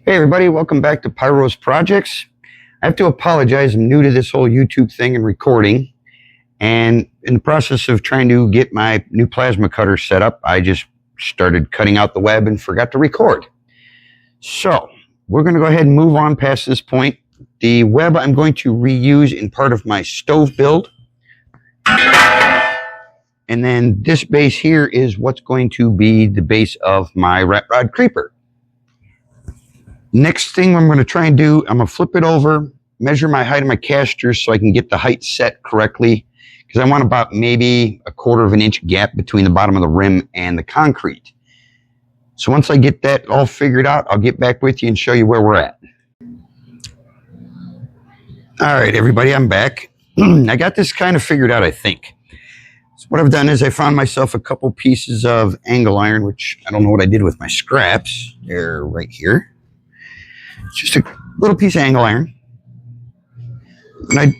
Hey everybody, welcome back to Pyros Projects. I have to apologize, I'm new to this whole YouTube thing and recording, and in the process of trying to get my new plasma cutter set up, I just started cutting out the web and forgot to record. So, we're going to go ahead and move on past this point. The web I'm going to reuse in part of my stove build. And then this base here is what's going to be the base of my rat rod creeper. Next thing I'm going to try and do, I'm going to flip it over, measure my height of my casters so I can get the height set correctly, because I want about maybe a 1/4 of an inch gap between the bottom of the rim and the concrete. So once I get that all figured out, I'll get back with you and show you where we're at. All right, everybody, I'm back. I got this kind of figured out, I think. So what I've done is I found myself a couple pieces of angle iron, which I don't know what I did with my scraps. They're right here. Just a little piece of angle iron. And I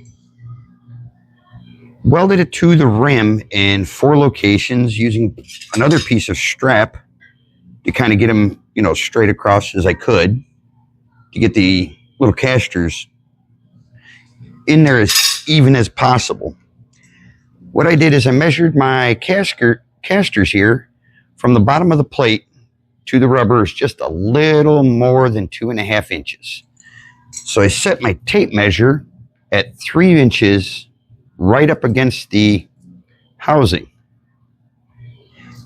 welded it to the rim in 4 locations using another piece of strap to kind of get them, straight across as I could to get the little casters in there as even as possible. What I did is I measured my casters here from the bottom of the plate to the rubber is just a little more than 2.5 inches. So I set my tape measure at 3 inches right up against the housing.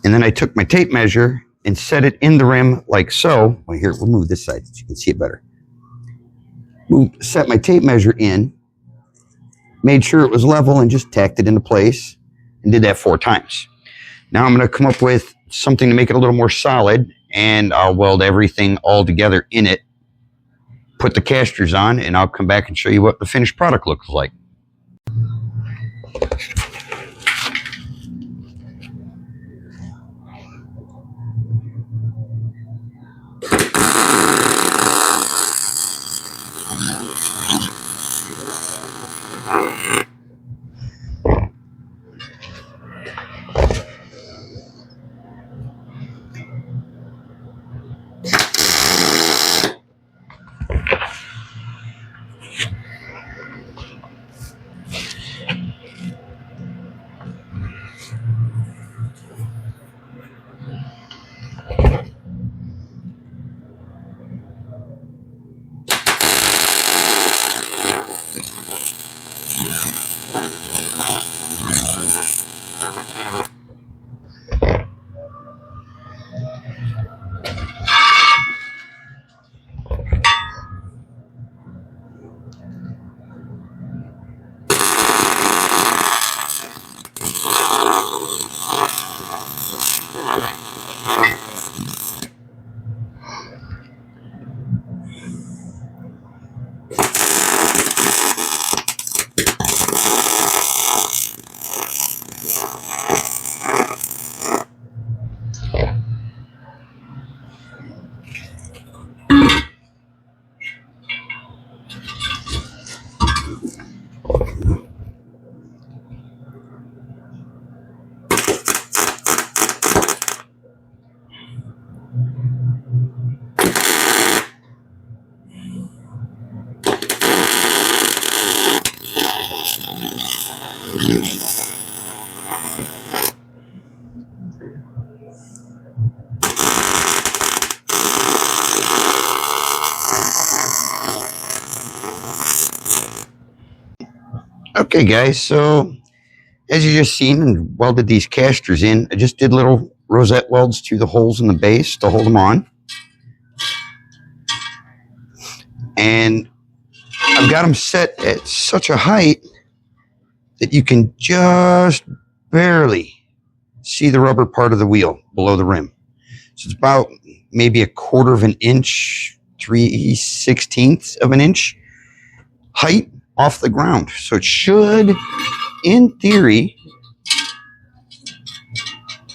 And then I took my tape measure and set it in the rim like so. Well, here, we'll move this side so you can see it better. Set my tape measure in, made sure it was level, and just tacked it into place, and did that 4 times. Now I'm going to come up with something to make it a little more solid, and I'll weld everything all together in it, put the casters on, and I'll come back and show you what the finished product looks like. Okay, guys, so as you just seen and welded these casters in, I just did little rosette welds to the holes in the base to hold them on. And I've got them set at such a height that you can just barely see the rubber part of the wheel below the rim. So it's about maybe a 1/4 of an inch, 3/16 of an inch height off the ground. So it should, in theory,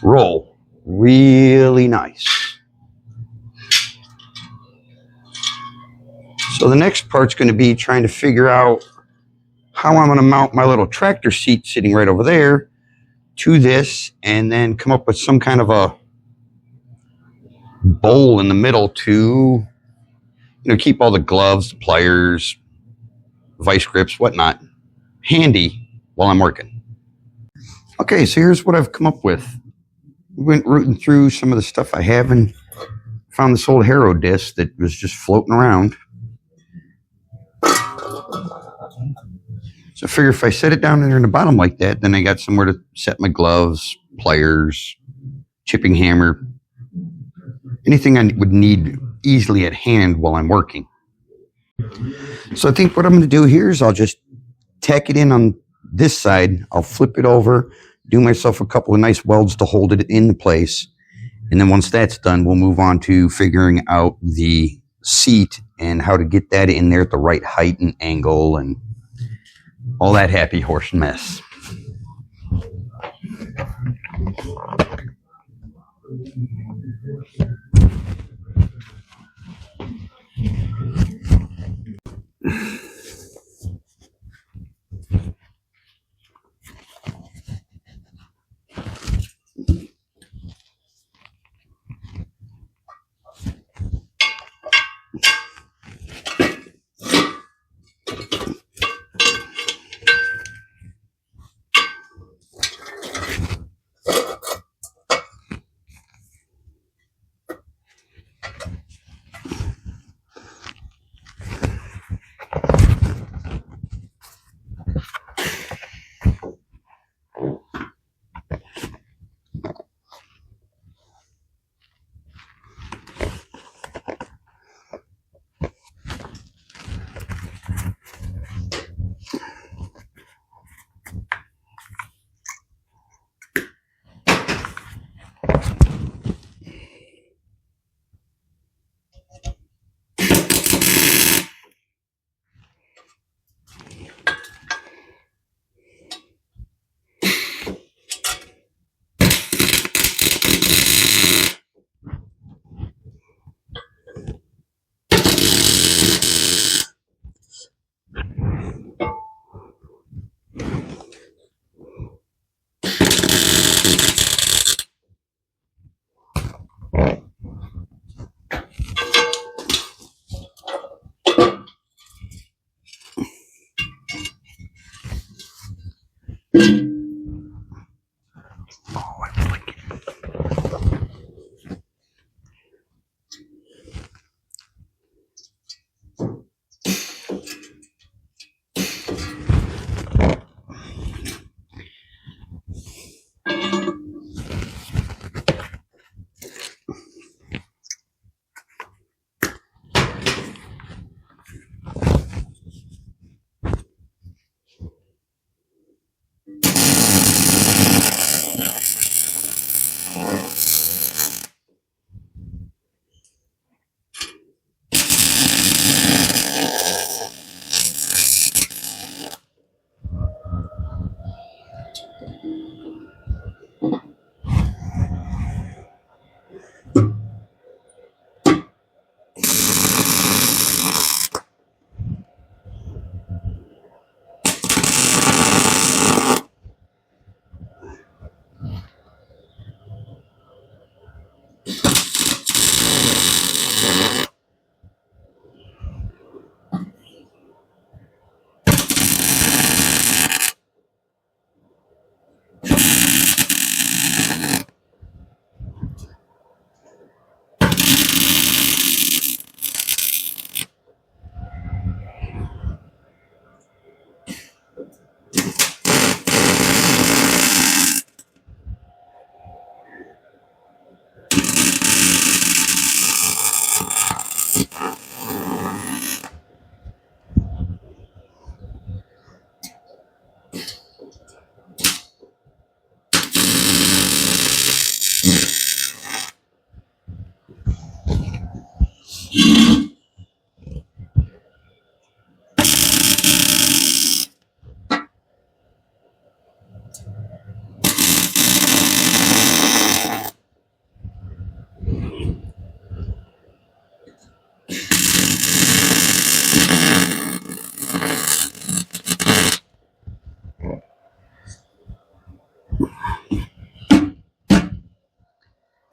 roll really nice. So the next part's going to be trying to figure out how I'm going to mount my little tractor seat sitting right over there to this, and then come up with some kind of a bowl in the middle to keep all the gloves, pliers, vice grips, whatnot handy while I'm working. Okay, so here's what I've come up with. Went rooting through some of the stuff I have and found this old Hero disc that was just floating around. So I figure if I set it down there in the bottom like that, then I got somewhere to set my gloves, pliers, chipping hammer, anything I would need easily at hand while I'm working. So I think what I'm going to do here is I'll just tack it in on this side. I'll flip it over, do myself a couple of nice welds to hold it in place. And then once that's done, we'll move on to figuring out the seat and how to get that in there at the right height and angle and all that happy horse mess.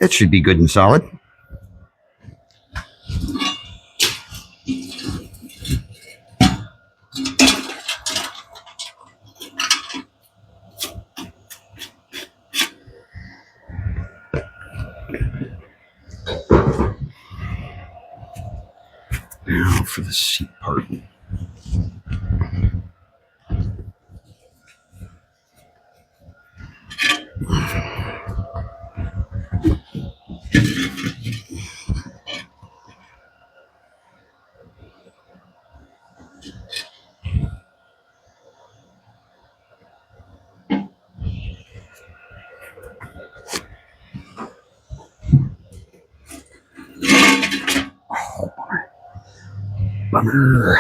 It should be good and solid. Now for the seat part. Bummer.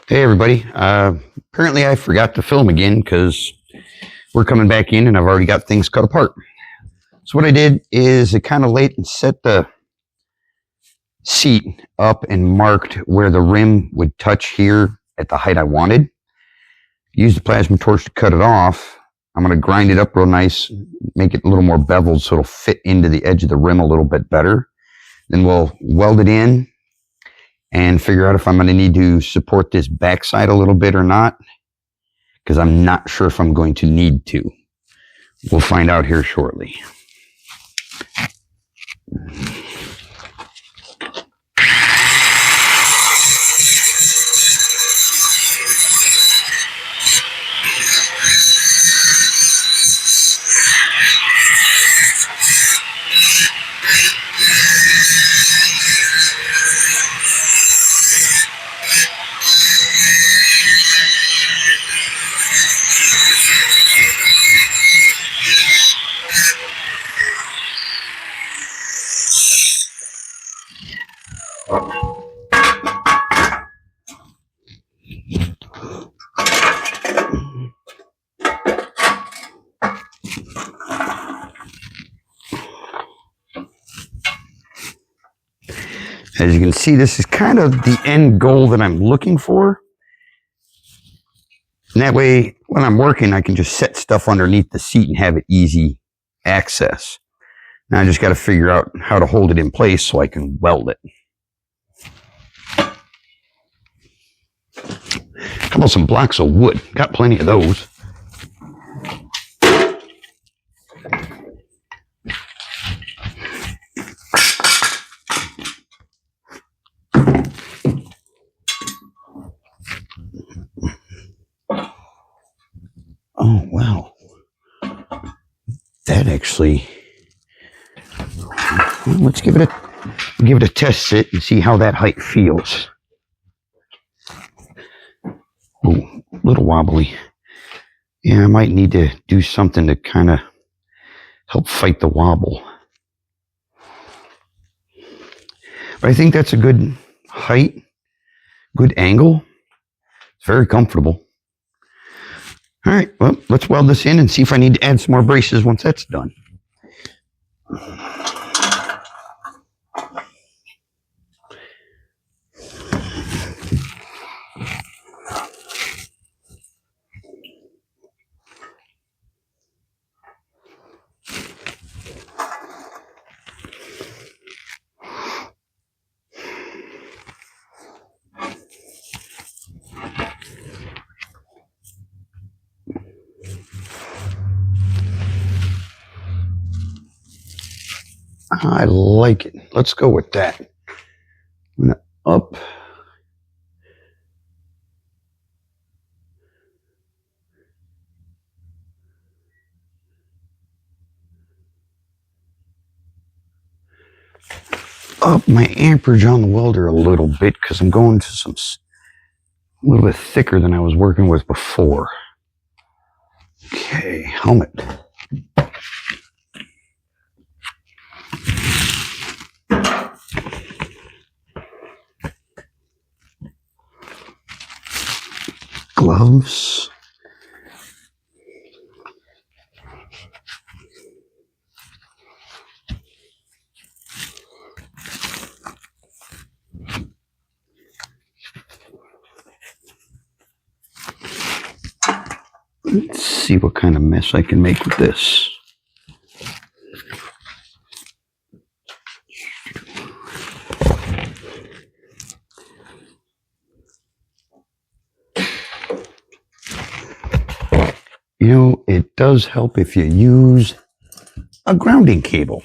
Hey everybody. Apparently I forgot to film again because we're coming back in and I've already got things cut apart. So what I did is I kind of late and set the seat up and marked where the rim would touch here at the height I wanted. Use the plasma torch to cut it off. I'm going to grind it up real nice, make it a little more beveled so it'll fit into the edge of the rim a little bit better. Then we'll weld it in and figure out if I'm going to need to support this backside a little bit or not, because I'm not sure if I'm going to need to. We'll find out here shortly. As you can see, this is kind of the end goal that I'm looking for. And that way, when I'm working, I can just set stuff underneath the seat and have it easy access. Now I just got to figure out how to hold it in place so I can weld it. How about some blocks of wood? Got plenty of those. Oh, wow. That actually... Well, let's give it a test sit and see how that height feels. Oh, a little wobbly. Yeah, I might need to do something to kind of help fight the wobble. But I think that's a good height, good angle. It's very comfortable. All right, well, let's weld this in and see if I need to add some more braces once that's done. I like it. Let's go with that. I'm gonna up. Up my amperage on the welder a little bit because I'm going to some a little bit thicker than I was working with before. Okay, helmet. Gloves. Let's see what kind of mess I can make with this. You know, it does help if you use a grounding cable.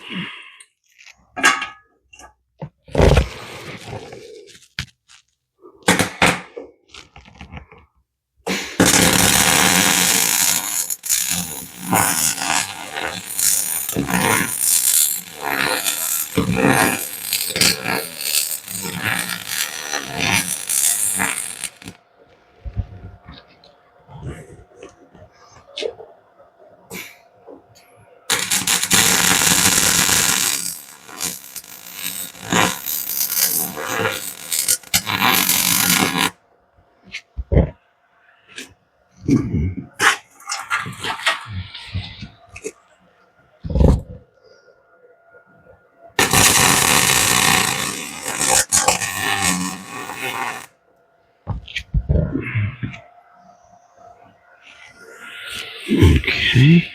Okay.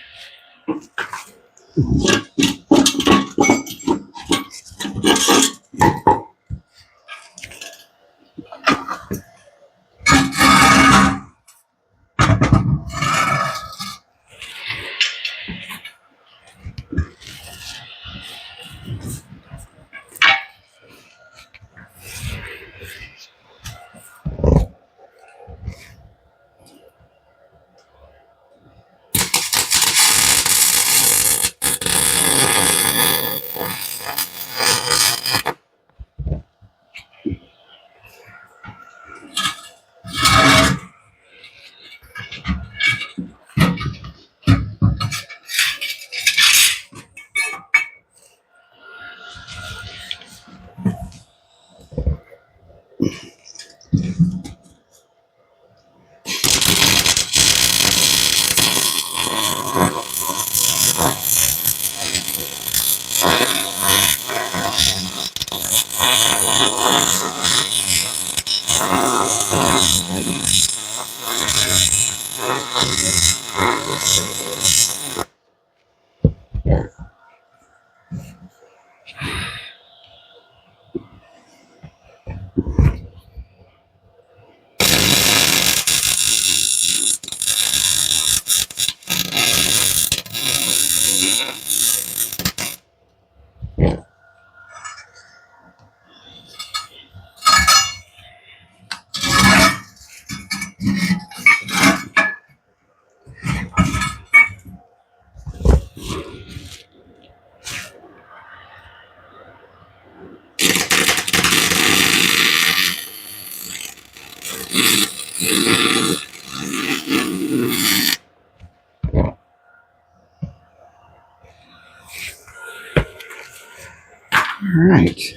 All right.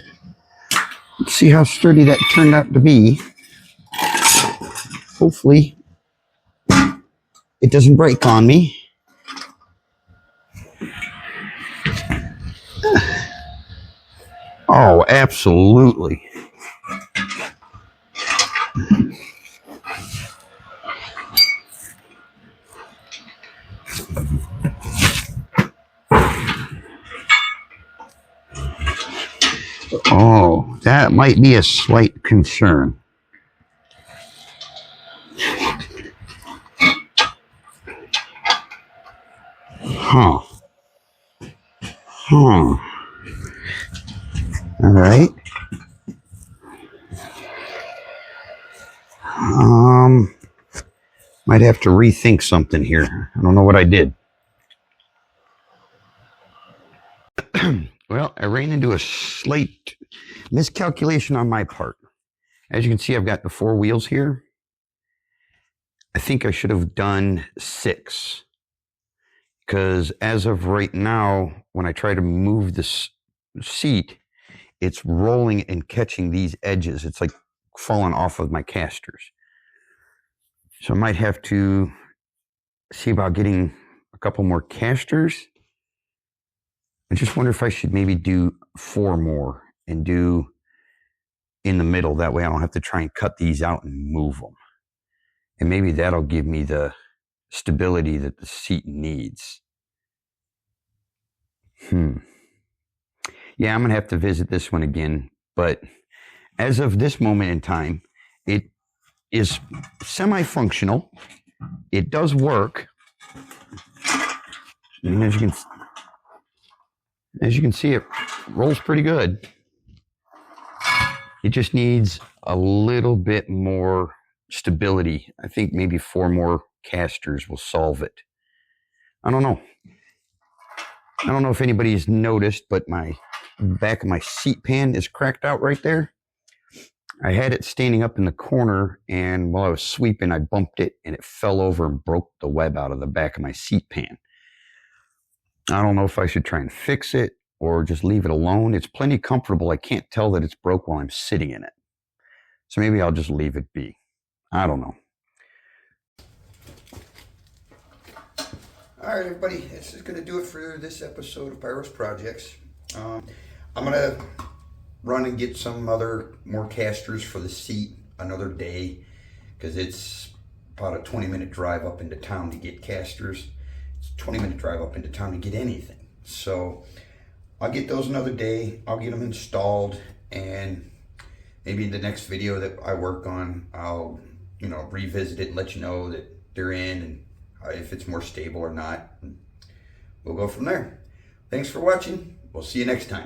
Let's see how sturdy that turned out to be. Hopefully, it doesn't break on me. Oh, absolutely. Oh, that might be a slight concern. Huh. All right. Might have to rethink something here. I don't know what I did. Well, I ran into a slight miscalculation on my part. As you can see, I've got the 4 wheels here. I think I should have done 6. Because as of right now, when I try to move this seat, it's rolling and catching these edges. It's like falling off of my casters. So I might have to see about getting a couple more casters. I just wonder if I should maybe do 4 more and do in the middle. That way I don't have to try and cut these out and move them. And maybe that'll give me the stability that the seat needs. Yeah, I'm going to have to visit this one again. But as of this moment in time, it is semi-functional. It does work. And as you can see, it rolls pretty good. It just needs a little bit more stability. I think maybe 4 more casters will solve it. I don't know. I don't know if anybody's noticed, but my back of my seat pan is cracked out right there. I had it standing up in the corner, and while I was sweeping, I bumped it, and it fell over and broke the web out of the back of my seat pan. I don't know if I should try and fix it or just leave it alone. It's plenty comfortable. I can't tell that it's broke while I'm sitting in it. So maybe I'll just leave it be. I don't know. All right, everybody. This is going to do it for this episode of Pyros Projects. I'm going to run and get some more casters for the seat another day, because it's about a 20-minute drive up into town to get casters. It's a 20-minute drive up into town to get anything. So I'll get those another day. I'll get them installed, and maybe the next video that I work on, I'll revisit it and let you know that they're in, and if it's more stable or not. We'll go from there. Thanks for watching. We'll see you next time.